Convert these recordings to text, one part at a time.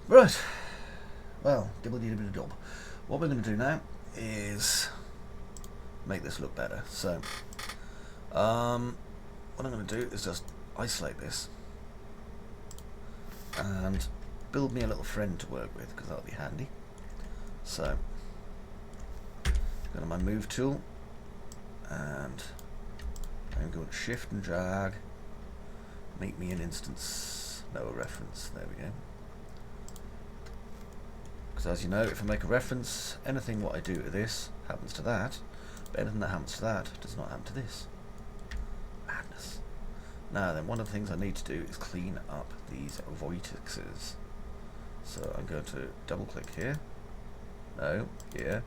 Right, well, dibble-dibble-dob. What we're going to do now is make this look better. So, what I'm going to do is just isolate this and build me a little friend to work with, because that'll be handy. So, go to my move tool, and I'm going to shift and drag, make me an instance, no, a reference, there we go. Because as you know, if I make a reference, anything what I do to this happens to that, but anything that happens to that does not happen to this. Madness. Now then, one of the things I need to do is clean up these vortexes. So I'm going to double click here, no, here,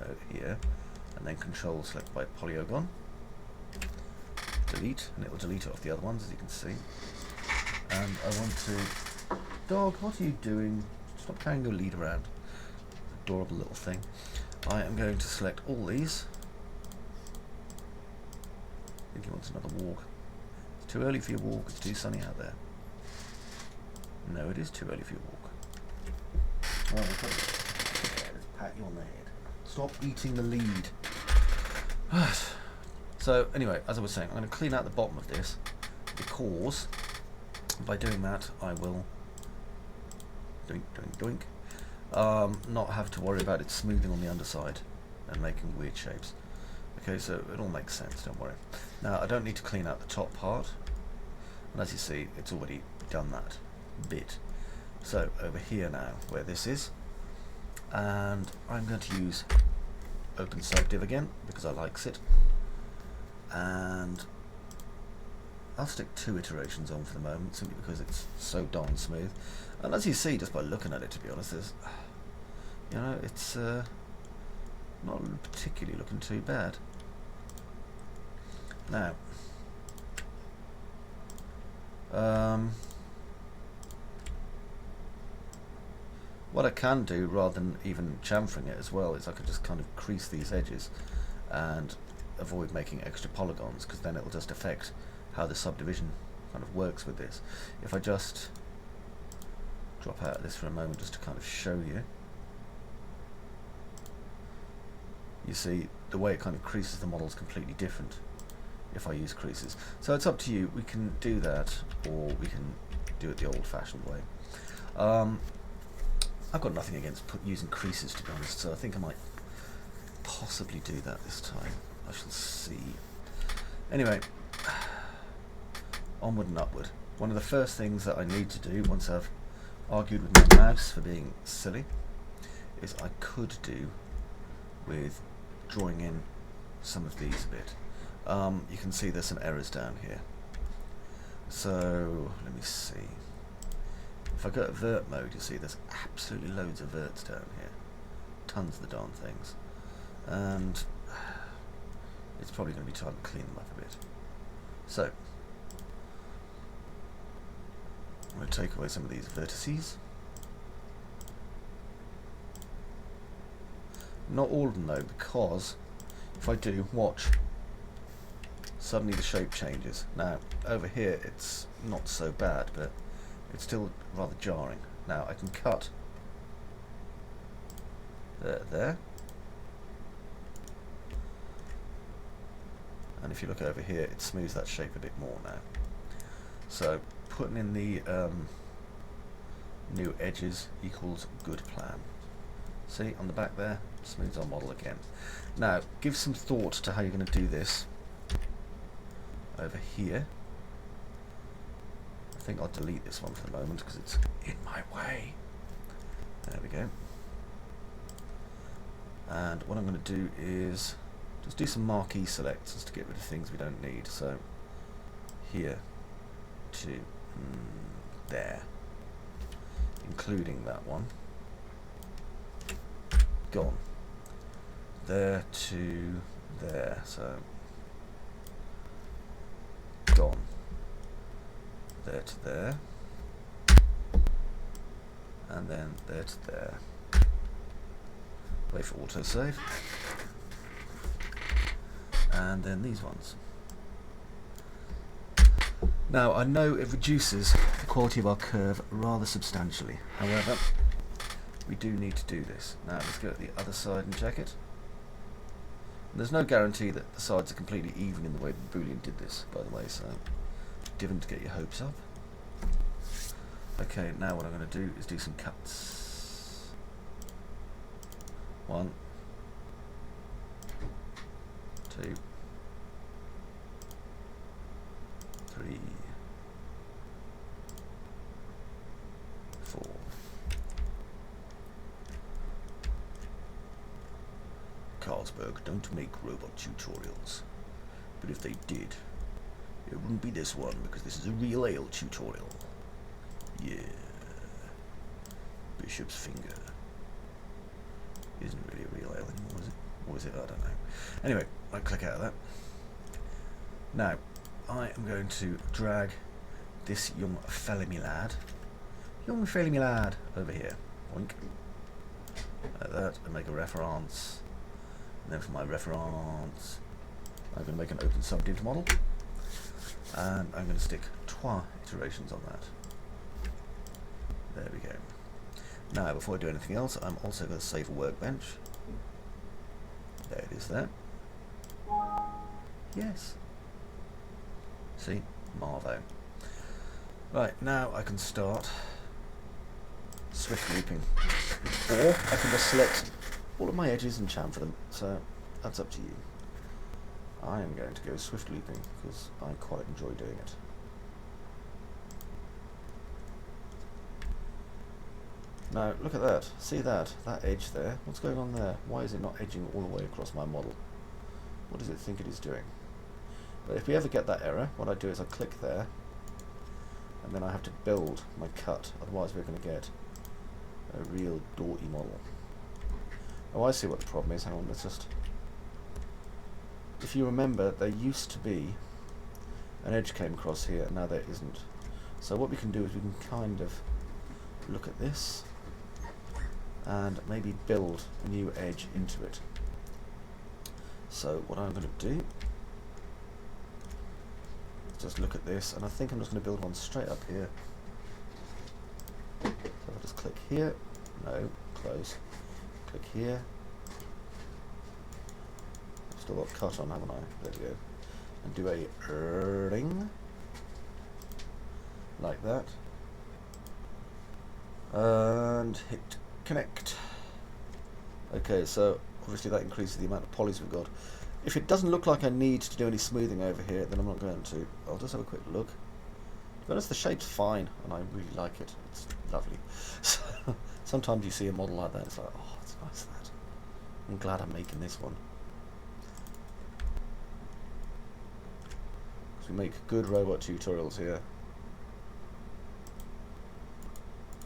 no, here, and then control select by polygon, delete, and it will delete it off the other ones, as you can see. And I want to, dog, what are you doing? Stop carrying your lead around. Adorable little thing. I am going to select all these. I think he wants another walk. It's too early for your walk, it's too sunny out there. No, it is too early for your walk. Oh, okay. Let's pat you on the head. Stop eating the lead. So, anyway, as I was saying, I'm going to clean out the bottom of this, because by doing that, I will doink, doink, doink, not have to worry about it smoothing on the underside and making weird shapes. Okay, so it all makes sense, don't worry. Now, I don't need to clean out the top part, and as you see, it's already done that bit. So, over here now, where this is, and I'm going to use open subdiv again, because I likes it, and I'll stick 2 iterations on for the moment, simply because it's so darn smooth. And as you see, just by looking at it, to be honest, there's, you know, it's not particularly looking too bad. Now, what I can do, rather than even chamfering it as well, is I could just kind of crease these edges and avoid making extra polygons, because then it will just affect how the subdivision kind of works with this. If I just drop out of this for a moment just to kind of show you, you see the way it kind of creases the model is completely different if I use creases. So it's up to you. We can do that, or we can do it the old-fashioned way. I've got nothing against using creases, to be honest, so I think I might possibly do that this time. I shall see. Anyway, onward and upward. One of the first things that I need to do, once I've argued with my mouse for being silly, is I could do with drawing in some of these a bit. You can see there's some errors down here. So, let me see. If I go to vert mode, you see there's absolutely loads of verts down here. Tons of the darn things. And it's probably going to be time to clean them up a bit. So, I'm going to take away some of these vertices. Not all of them though, because if I do, watch, suddenly the shape changes. Now, over here it's not so bad, but it's still rather jarring. Now, I can cut there. And if you look over here, it smooths that shape a bit more now. So, putting in the new edges equals good plan. See, on the back there, smooths our model again. Now, give some thought to how you're going to do this over here. I think I'll delete this one for the moment because it's in my way. There we go. And what I'm going to do is just do some marquee selects just to get rid of things we don't need. So, here to there, including that one. Gone. There to there, so gone. There to there, and then there to there. Wait for autosave, and then these ones. Now, I know it reduces the quality of our curve rather substantially. However, we do need to do this. Now, let's go to the other side and check it. There's no guarantee that the sides are completely even in the way that Boolean did this, by the way, so don't get your hopes up. Okay, now what I'm going to do is do some cuts. 1, 2, 3, 4. Carlsberg don't make robot tutorials, but if they did, it wouldn't be this one, because this is a real ale tutorial. Yeah. Bishop's finger. Isn't really a real ale anymore, is it? Or is it? I don't know. Anyway, I click out of that. Now, I am going to drag this young fella me lad over here. Boink. Like that, and make a reference. And then for my reference, I'm going to make an open subdiv model. And I'm going to stick 2 iterations on that. There we go. Now, before I do anything else, I'm also going to save a workbench. There it is there. Yes. See? Marvo. Right, now I can start swift looping. Or I can just select all of my edges and chamfer them. So, that's up to you. I am going to go swift looping because I quite enjoy doing it. Now, look at that. See that? That edge there? What's going on there? Why is it not edging all the way across my model? What does it think it is doing? But if we ever get that error, what I do is I click there, and then I have to build my cut, otherwise we're going to get a real dorky model. Oh, I see what the problem is. Hang on, let's just... If you remember, there used to be an edge came across here, and now there isn't. So what we can do is we can kind of look at this and maybe build a new edge into it. So what I'm going to do is just look at this, and I think I'm just going to build one straight up here. So I'll just click here, no, close, click here. I've still got cut on, haven't I? There we go. And do a ring like that. And hit connect. Okay, so obviously that increases the amount of polys we've got. If it doesn't look like I need to do any smoothing over here, then I'm not going to. I'll just have a quick look. To be honest, the shape's fine, and I really like it. It's lovely. So, sometimes you see a model like that, it's like, oh, it's nice that. I'm glad I'm making this one. We make good robot tutorials here.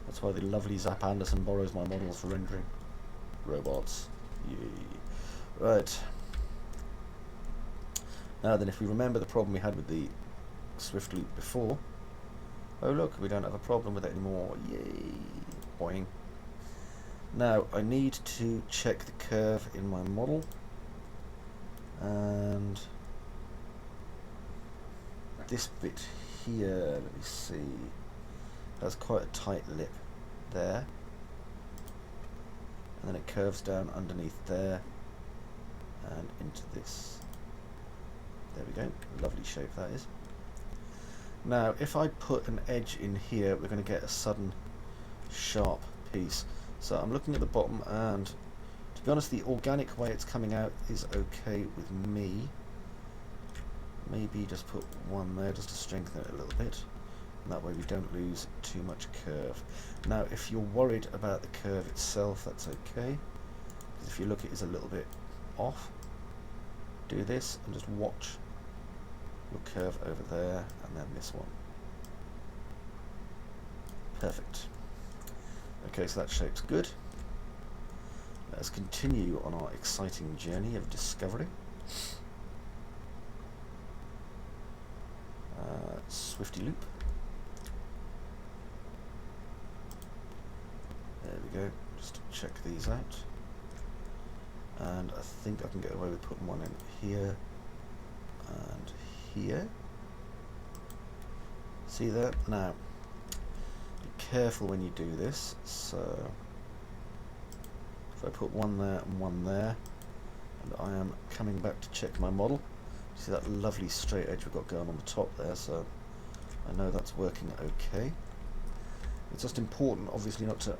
That's why the lovely Zap Anderson borrows my models for rendering. Robots. Yay. Right. Now then, if we remember the problem we had with the swift loop before. Oh look, we don't have a problem with it anymore. Yay. Boing. Now, I need to check the curve in my model. And this bit here, let me see, has quite a tight lip there, and then it curves down underneath there and into this. There we go, lovely shape that is. Now if I put an edge in here, we're going to get a sudden sharp piece. So I'm looking at the bottom, and to be honest, the organic way it's coming out is okay with me. Maybe just put one there just to strengthen it a little bit, and that way we don't lose too much curve. Now if you're worried about the curve itself, that's okay, because if you look, it is a little bit off. Do this and just watch your curve over there, and then this one. Perfect. Okay, so that shape's good. Let's continue on our exciting journey of discovery. Swifty loop. There we go. Just check these out. And I think I can get away with putting one in here and here. See there? Now, be careful when you do this. So, if I put one there and one there, and I am coming back to check my model. See that lovely straight edge we've got going on the top there, so I know that's working okay. It's just important, obviously, not to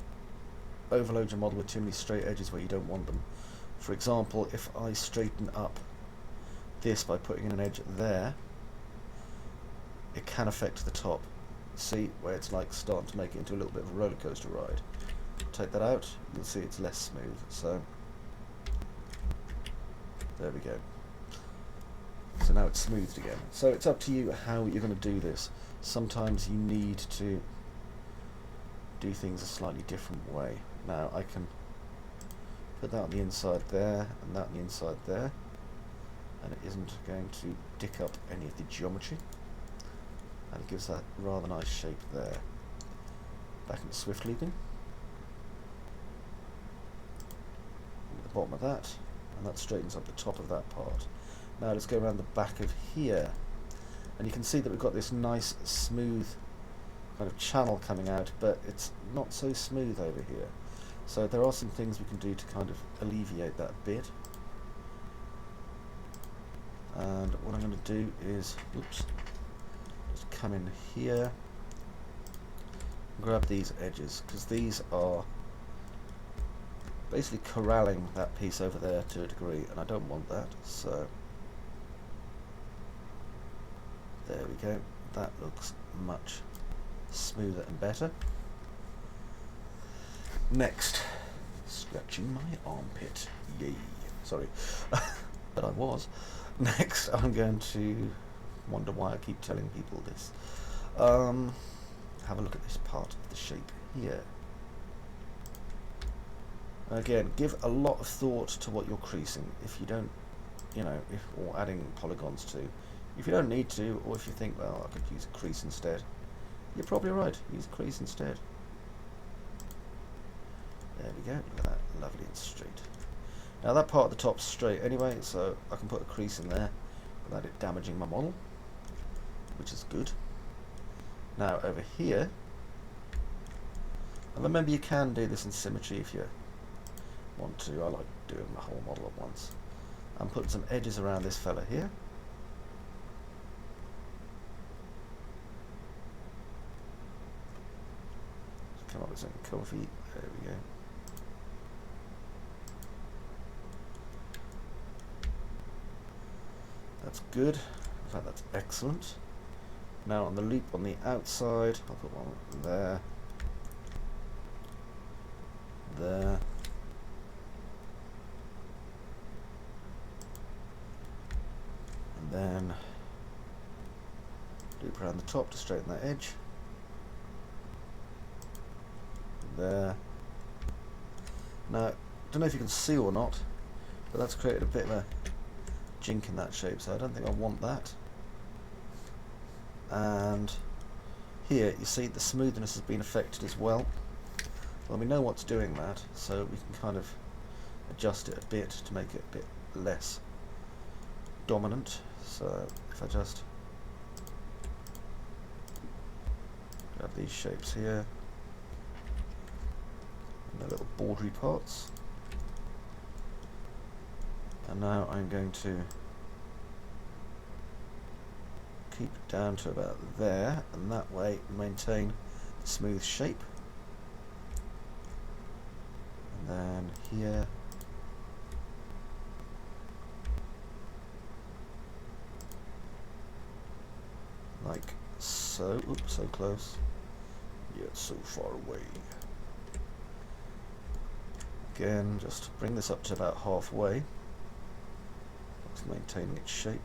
overload your model with too many straight edges where you don't want them. For example, if I straighten up this by putting in an edge there, it can affect the top. See where it's like starting to make it into a little bit of a roller coaster ride. Take that out, you'll see it's less smooth. So there we go. So now it's smoothed again. So it's up to you how you're going to do this. Sometimes you need to do things a slightly different way. Now I can put that on the inside there and that on the inside there, and it isn't going to dick up any of the geometry, and it gives that rather nice shape there. Back into swift leaping, the bottom of that, and that straightens up the top of that part. Now let's go around the back of here, and you can see that we've got this nice smooth kind of channel coming out, but it's not so smooth over here. So there are some things we can do to kind of alleviate that a bit. And what I'm going to do is, oops, just come in here, grab these edges, because these are basically corralling that piece over there to a degree, and I don't want that. So there we go. That looks much smoother and better. Next, scratching my armpit. Yay. Sorry. But I was. Next, I'm going to wonder why I keep telling people this. Have a look at this part of the shape here. Again, give a lot of thought to what you're creasing. If you don't, or adding polygons to. If you don't need to, or if you think, well, I could use a crease instead, you're probably right. Use a crease instead. There we go. Look at that, lovely and straight. Now that part of the top's straight anyway, so I can put a crease in there without it damaging my model, which is good. Now over here, and remember you can do this in symmetry if you want to. I like doing the whole model at once. I'm putting some edges around this fella here. Come up with something comfy. There we go. That's good. In fact, that's excellent. Now on the loop on the outside, I'll put one there, there, and then loop around the top to straighten that edge. There. Now, I don't know if you can see or not, but that's created a bit of a jink in that shape, so I don't think I want that. And here you see the smoothness has been affected as well. Well, we know what's doing that, so we can kind of adjust it a bit to make it a bit less dominant. So if I just grab these shapes here, the little bordery parts, and now I'm going to keep it down to about there, and that way maintain the smooth shape. And then here, like so. Oops, so close, yet so far away. Again, just bring this up to about halfway, just maintaining its shape.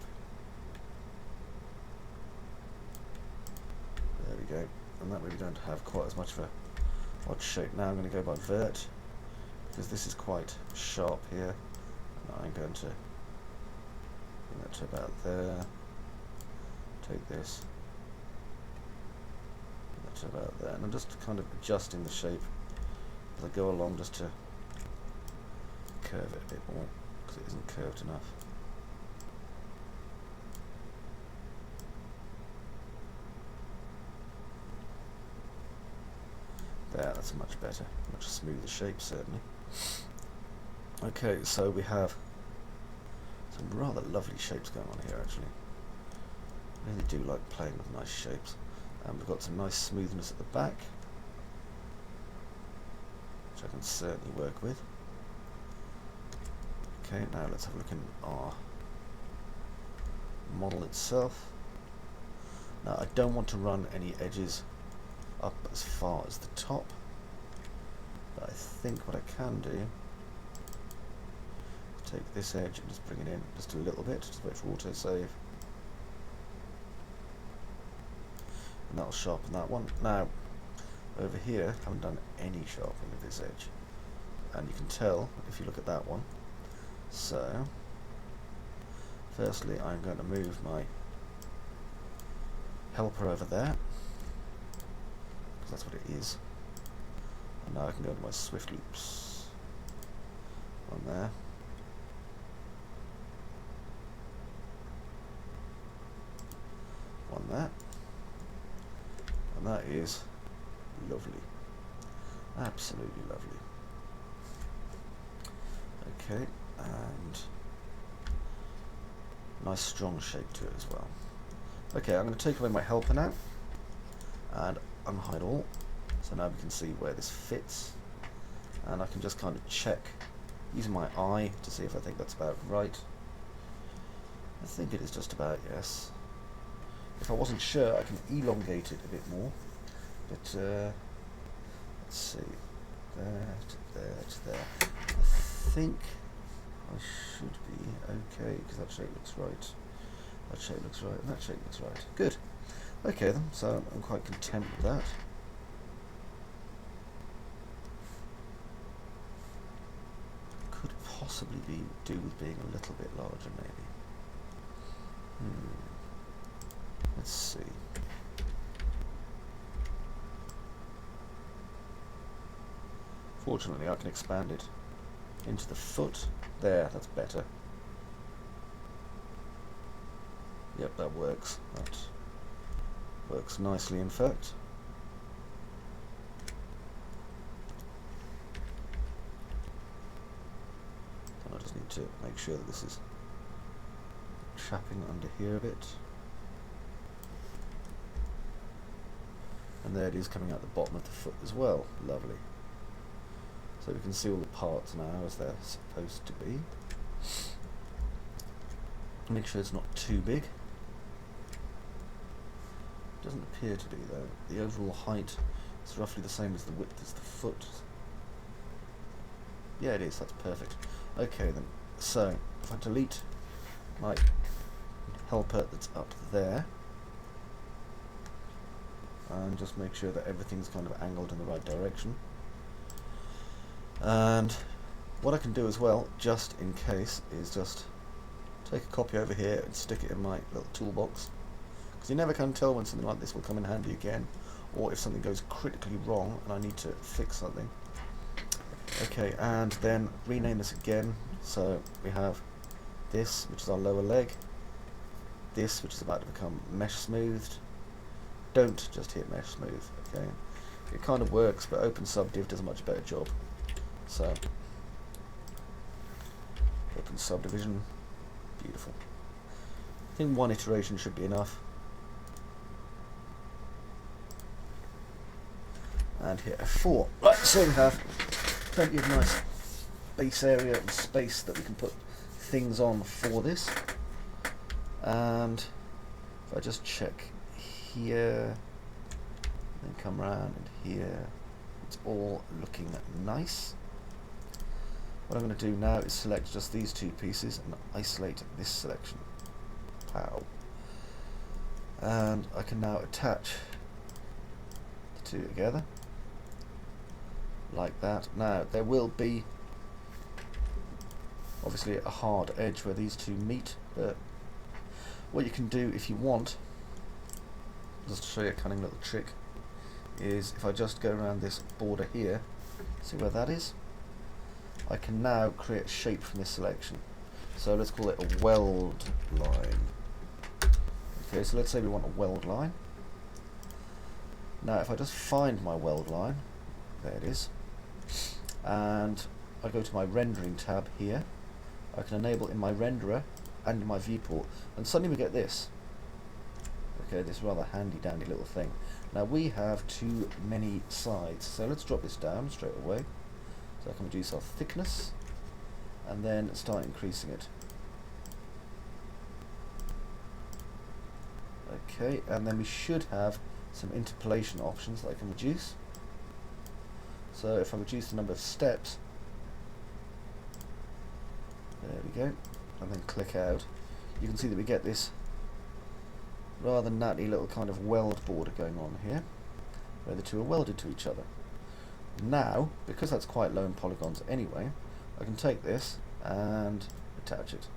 There we go, and that way we don't have quite as much of a odd shape. Now I'm going to go by vert, because this is quite sharp here, and I'm going to bring that to about there, take this, bring that to about there, and I'm just kind of adjusting the shape as I go along, just to curve it a bit more, because it isn't curved enough. There, that's much better, much smoother shape certainly. Okay, so we have some rather lovely shapes going on here actually. I really do like playing with nice shapes. And we've got some nice smoothness at the back, which I can certainly work with. Okay, now let's have a look in our model itself. Now I don't want to run any edges up as far as the top, but I think what I can do is take this edge and just bring it in just a little bit, just wait for autosave, and that'll sharpen that one. Now over here I haven't done any sharpening of this edge, and you can tell if you look at that one. So firstly I'm going to move my helper over there, because that's what it is, and now I can go to my swift loops on there, on that, and that is lovely, absolutely lovely. Okay, and nice strong shape to it as well. Okay, I'm going to take away my helper now and unhide all, so now we can see where this fits, and I can just kind of check using my eye to see if I think that's about right. I think it is just about, yes. If I wasn't sure I can elongate it a bit more, but let's see, there to there to there. I think I should be okay, because that shape looks right. That shape looks right, and that shape looks right. Good. Okay then, so I'm quite content with that. Could possibly do with being a little bit larger, maybe. Let's see. Fortunately, I can expand it into the foot. There, that's better. Yep, that works. That works nicely, in fact. And I just need to make sure that this is chapping under here a bit. And there it is coming out the bottom of the foot as well. Lovely. So we can see all the parts now as they're supposed to be. Make sure it's not too big. Doesn't appear to be though. The overall height is roughly the same as the width as the foot. Yeah, it is. That's perfect. Okay then. So if I delete my helper that's up there, and just make sure that everything's kind of angled in the right direction. And what I can do as well, just in case, is just take a copy over here and stick it in my little toolbox, because you never can tell when something like this will come in handy again, or if something goes critically wrong and I need to fix something. Okay, and then rename this again. So we have this, which is our lower leg, this, which is about to become mesh smoothed. Don't just hit mesh smooth, okay? It kind of works, but open subdiv does a much better job. So open subdivision, beautiful. I think one iteration should be enough. And hit F4. Right, so we have plenty of nice base area and space that we can put things on for this. And if I just check here, then come around and here, it's all looking nice. What I'm going to do now is select just these two pieces and isolate this selection. Pow. And I can now attach the two together like that. Now there will be obviously a hard edge where these two meet, but what you can do if you want, just to show you a cunning little trick, is if I just go around this border here, see where that is? I can now create a shape from this selection. So let's call it a weld line. Okay, so let's say we want a weld line. Now if I just find my weld line There it is. And I go to my rendering tab here. I can enable in my renderer and in my viewport, and suddenly we get this. Okay, this rather handy dandy little thing. Now we have too many sides, so let's drop this down straight away. So I can reduce our thickness and then start increasing it. Okay, and then we should have some interpolation options that I can reduce. So if I reduce the number of steps, there we go, and then click out, you can see that we get this rather natty little kind of weld border going on here, where the two are welded to each other. Now, because that's quite low in polygons anyway, I can take this and attach it.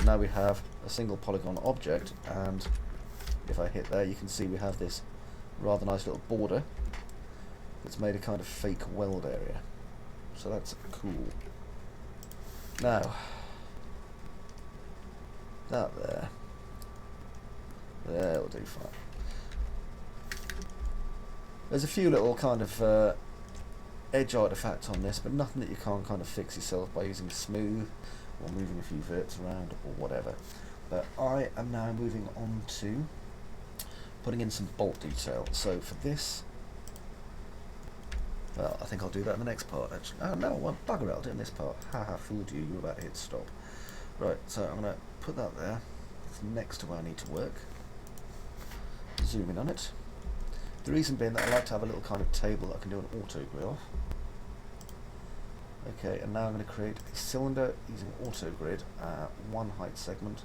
Now we have a single polygon object, and if I hit there, you can see we have this rather nice little border that's made a kind of fake weld area. So that's cool. Now, that there'll do fine. There's a few little kind of edge artifacts on this, but nothing that you can't kind of fix yourself by using smooth or moving a few verts around or whatever. But I am now moving on to putting in some bolt detail. So for this, well, I think I'll do that in the next part actually. Oh no, well, bugger it, I'll do it in this part. Haha, fooled you, you were about to hit stop. Right, so I'm going to put that there. It's next to where I need to work. Zoom in on it. The reason being that I like to have a little kind of table that I can do an auto grid off. Okay, and now I'm going to create a cylinder using auto grid, one height segment,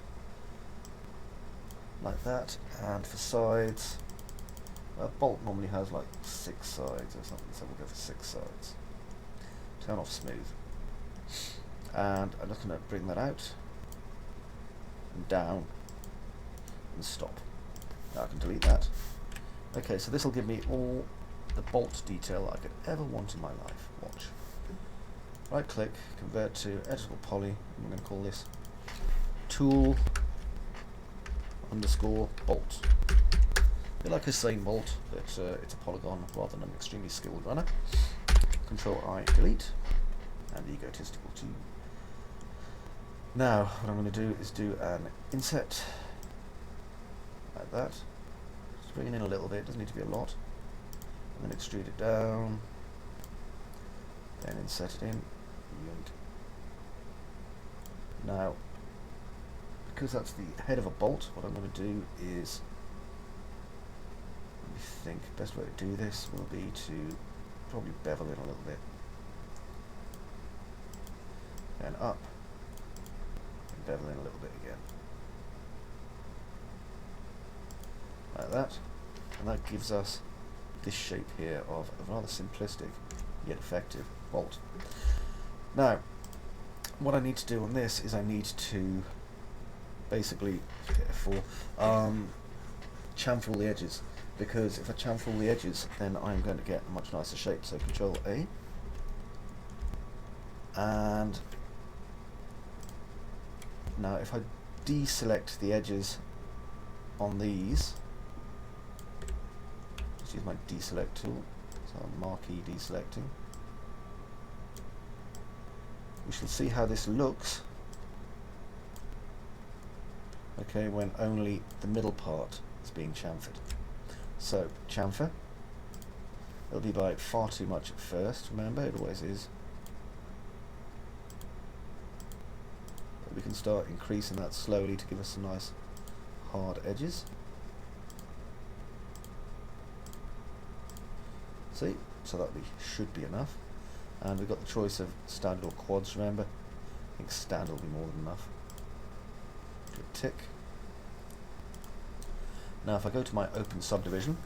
like that, and for sides, a bolt normally has like 6 sides or something, so we'll go for 6 sides. Turn off smooth. And I'm just going to bring that out, and down, and stop. Now I can delete that. Okay, so this will give me all the bolt detail I could ever want in my life. Watch. Right click, convert to editable poly, I'm going to call this tool underscore bolt. A bit like a same bolt, but it's a polygon rather than an extremely skilled runner. Control I, delete, and egotistical too. Now, what I'm going to do is do an inset, like that. Just bring it in a little bit, doesn't need to be a lot. And then extrude it down, then inset it in. Now, because that's the head of a bolt, what I'm going to do is, let me think, best way to do this will be to probably bevel it a little bit. Then up, and bevel in a little bit again. Like that. And that gives us this shape here of a rather simplistic yet effective bolt. Now, what I need to do on this is I need to basically chamfer all the edges, because if I chamfer all the edges then I'm going to get a much nicer shape. So Control A, and now if I deselect the edges on these, just use my deselect tool, so marquee deselecting, we shall see how this looks, okay, when only the middle part is being chamfered. So, chamfer, it'll be by far too much at first, remember, it always is. But we can start increasing that slowly to give us some nice hard edges. See, so that should be enough. And we've got the choice of standard or quads, remember. I think standard will be more than enough. Do a tick. Now if I go to my open subdivision,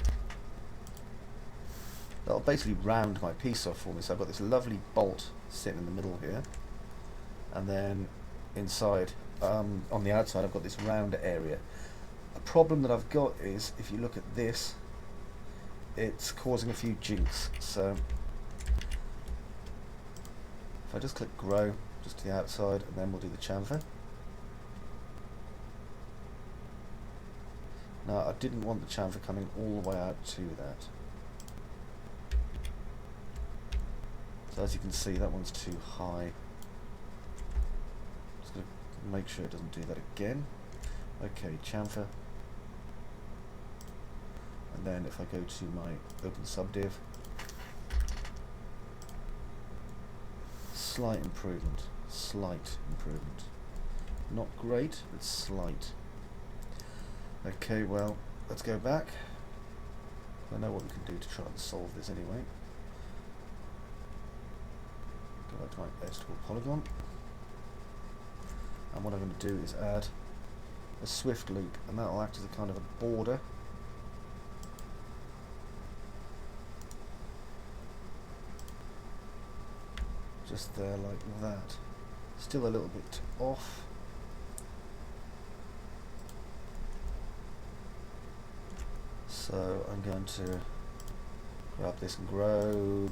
that'll basically round my piece off for me. So I've got this lovely bolt sitting in the middle here, and then inside, on the outside, I've got this round area. A problem that I've got is, if you look at this, it's causing a few jinks. So if I just click grow just to the outside, and then we'll do the chamfer. Now I didn't want the chamfer coming all the way out to that. So as you can see, that one's too high. Just going to make sure it doesn't do that again. Okay, chamfer. And then if I go to my open subdiv, slight improvement. Slight improvement. Not great, but slight. Okay, well, let's go back. I know what we can do to try and solve this anyway. Go back to my editable polygon. And what I'm going to do is add a swift loop, and that will act as a kind of a border. Just there like that. Still a little bit off. So I'm going to grab this and grow, and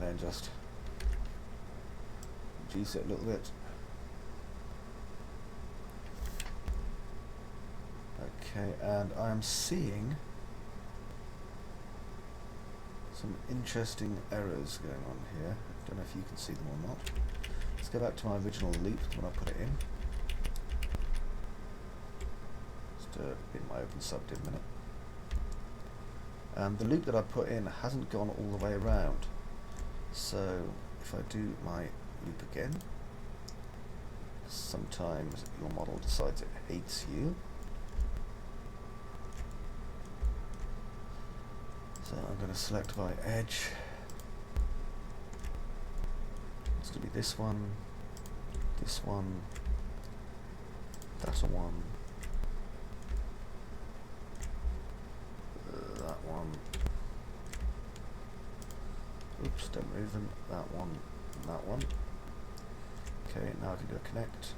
then just reduce it a little bit. Okay, and I'm seeing some interesting errors going on here. I don't know if you can see them or not. Let's go back to my original loop when I put it in. Just in my open subdiv minute. And the loop that I put in hasn't gone all the way around. So if I do my loop again, sometimes your model decides it hates you. So I'm going to select my edge. It's going to be this one, that one, that one. Oops, don't move them. That one, and that one. Okay, now I can do a connect.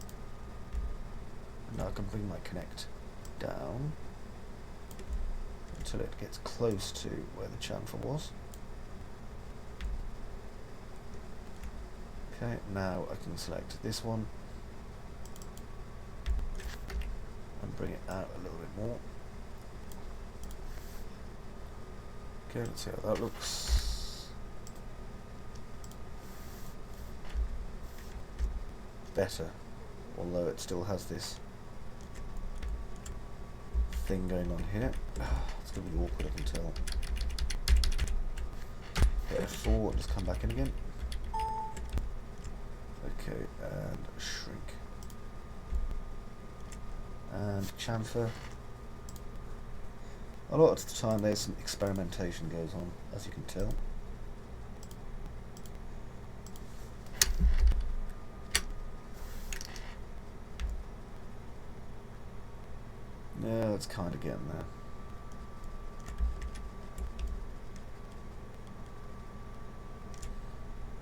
And now I can bring my connect down until it gets close to where the chamfer was. Okay, now I can select this one and bring it out a little bit more. Okay, let's see how that looks. Better, although it still has this thing going on here. It's going to be awkward until hit F4 and just come back in again. Okay, and shrink. And chamfer. A lot of the time there's some experimentation goes on, as you can tell. Yeah, it's kind of getting there.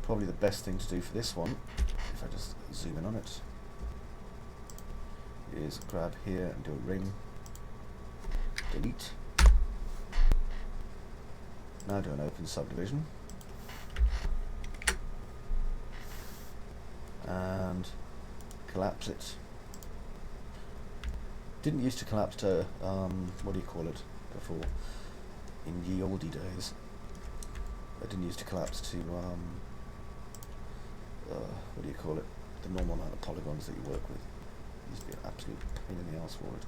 Probably the best thing to do for this one, if I just zoom in on it, is grab here and do a ring, delete. Now do an open subdivision, and collapse it. Didn't used to collapse to, what do you call it, before, in ye olde days. I didn't used to collapse to, what do you call it, the normal amount of polygons that you work with. It used to be an absolute pain in the arse for it.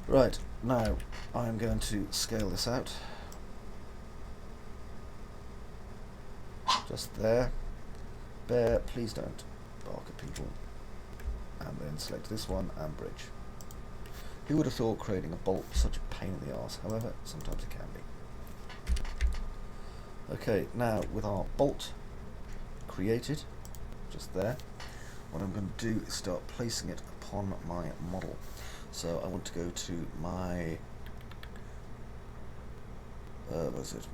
Right, now I'm going to scale this out. Just there. Bear, please don't bark at people. And then select this one and bridge. Who would have thought creating a bolt was such a pain in the arse? However, sometimes it can be. Okay, now with our bolt created, just there, what I'm going to do is start placing it upon my model. So I want to go to my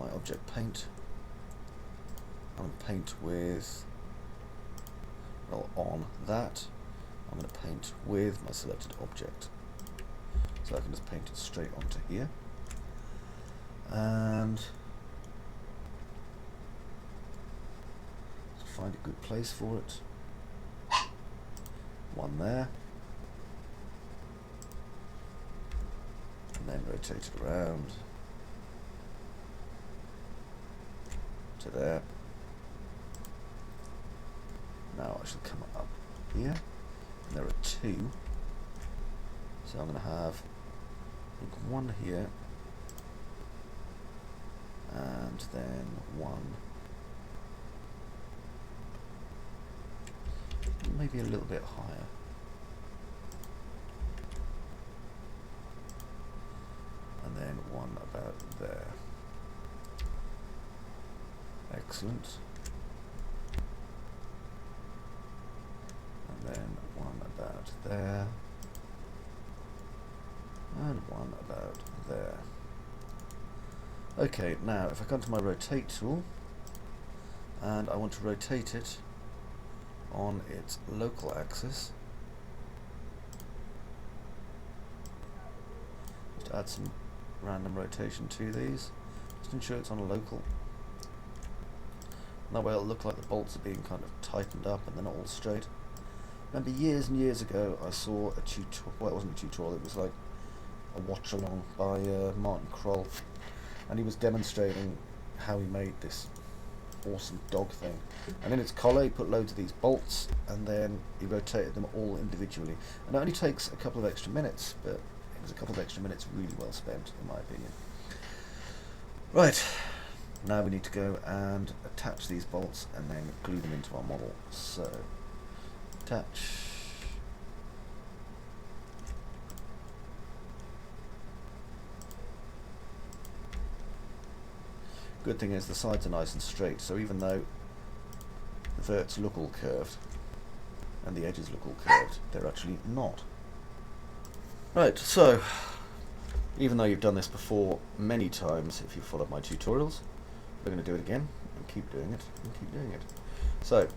my object paint. I'm going to paint with, well, on that. I'm going to paint with my selected object. So I can just paint it straight onto here. And find a good place for it. One there. And then rotate it around. to there. Now I shall come up here. And there are two. So I'm going to have, I think, one here. And then one maybe a little bit higher. And then one about there. Excellent. And then one about there. And one about there. Okay, now if I come to my rotate tool and I want to rotate it on its local axis, just add some random rotation to these, just ensure it's on a local. And that way it'll look like the bolts are being kind of tightened up and they're not all straight. Remember years and years ago I saw a tutorial, well it wasn't a tutorial, it was like a watch along by Martin Kroll, and he was demonstrating how he made this awesome dog thing. And in its collar he put loads of these bolts and then he rotated them all individually. And it only takes a couple of extra minutes, but it was a couple of extra minutes really well spent in my opinion. Right, now we need to go and attach these bolts and then glue them into our model. So, attach. Good thing is the sides are nice and straight, so even though the verts look all curved and the edges look all curved, they're actually not. Right, so even though you've done this before many times, if you've followed my tutorials, we're going to do it again and keep doing it and keep doing it. So,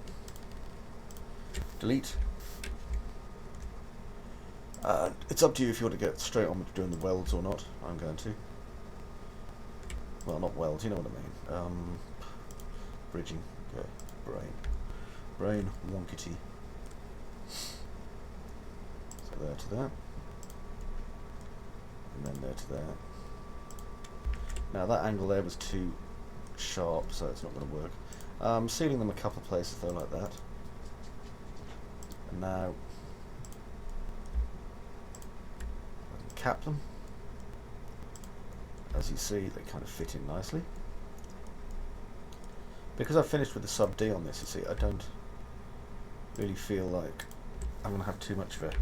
delete. It's up to you if you want to get straight on with doing the welds or not. I'm going to. Well, not welds, you know what I mean. Bridging. Okay. Brain. Wonkety. So there to there. And then there to there. Now that angle there was too sharp, so it's not going to work. Sealing them a couple of places though, like that. And now I can cap them. As you see, they kind of fit in nicely. Because I've finished with the sub D on this, you see, I don't really feel like I'm going to have too much of a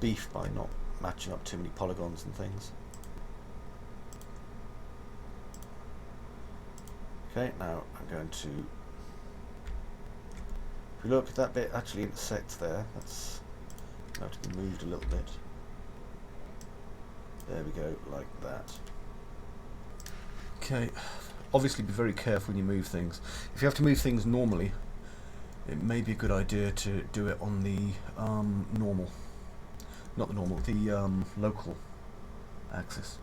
beef by not matching up too many polygons and things. Okay, now I'm going to, if you look, that bit actually intersects there. That's going to have to be moved a little bit. There we go, like that. Okay, obviously be very careful when you move things. If you have to move things normally, it may be a good idea to do it on the local axis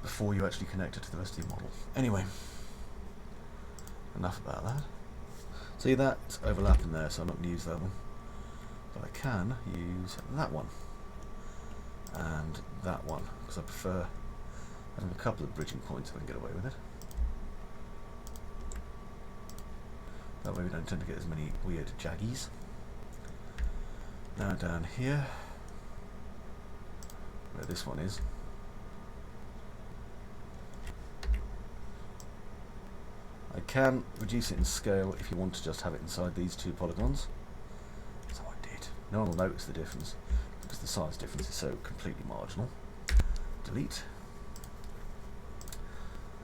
before you actually connect it to the rest of your model. Anyway, enough about that. See, that's overlapping there, so I'm not going to use that one. But I can use that one and that one, because I prefer having a couple of bridging points if I can get away with it. That way we don't tend to get as many weird jaggies. Now down here, where this one is, I can reduce it in scale if you want to just have it inside these two polygons. So I did. No one will notice the difference because the size difference is so completely marginal. Delete.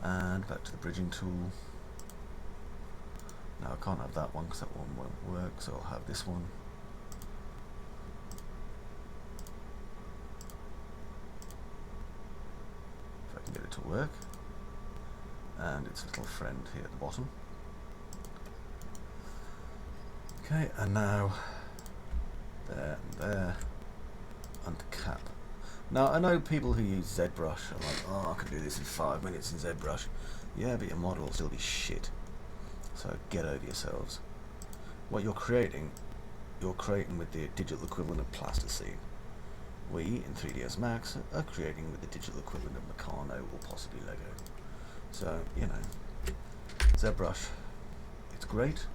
And back to the bridging tool. Now I can't have that one because that one won't work, so I'll have this one. If I can get it to work. And its little friend here at the bottom. Okay, and now there and there, and the cap. Now I know people who use ZBrush are like, oh, I can do this in 5 minutes in ZBrush. Yeah, but your model will still be shit. So get over yourselves. What you're creating with the digital equivalent of plasticine. We, in 3ds Max, are creating with the digital equivalent of Meccano or possibly Lego. So, you know, ZBrush. It's great.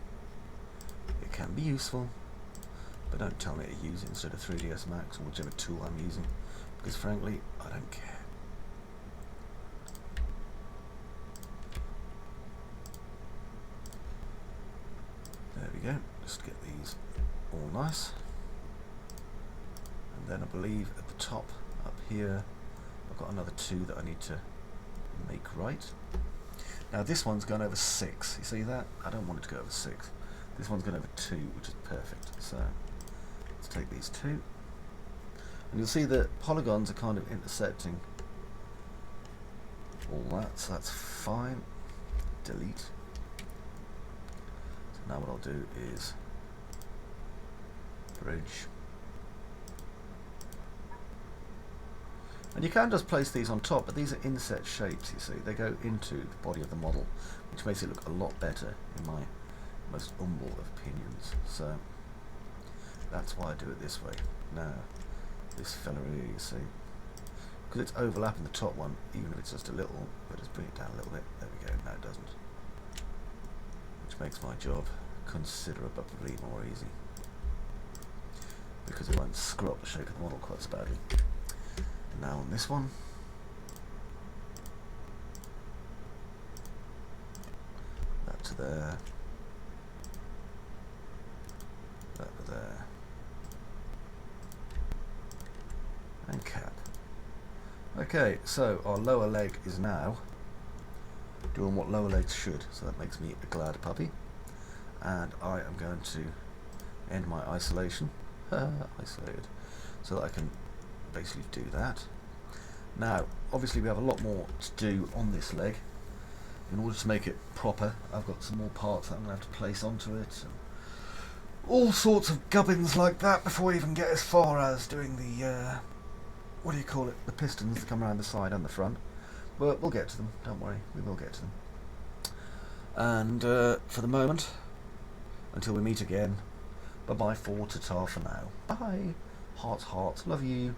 It can be useful, but don't tell me to use it instead of 3ds Max or whichever tool I'm using, because frankly, I don't care. There we go. Just get these all nice. And then I believe at the top up here I've got another 2 that I need to make right. Now this one's gone over 6. You see that? I don't want it to go over 6. This one's gone over 2, which is perfect. So let's take these 2. And you'll see that polygons are kind of intersecting all that, so that's fine. Delete. So now what I'll do is bridge. And you can just place these on top, but these are inset shapes, you see. They go into the body of the model, which makes it look a lot better in my most humble of opinions. So that's why I do it this way. Now, this fella here, you see, because it's overlapping the top one, even if it's just a little, but just bring it down a little bit. There we go. No, it doesn't. Which makes my job considerably more easy, because it won't screw up the shape of the model quite so badly. Now on this one, that to there, that to there, and cap. Okay, so our lower leg is now doing what lower legs should, so that makes me a glad puppy, and I am going to end my isolation, isolated, so that I can basically do that. Now obviously we have a lot more to do on this leg. In order to make it proper, I've got some more parts that I'm going to have to place onto it and all sorts of gubbins like that before we even get as far as doing the what do you call it, the pistons that come around the side and the front, but we'll get to them, don't worry, we will get to them. And for the moment, until we meet again, bye bye for ta-ta for now. Bye. Hearts, hearts, love you.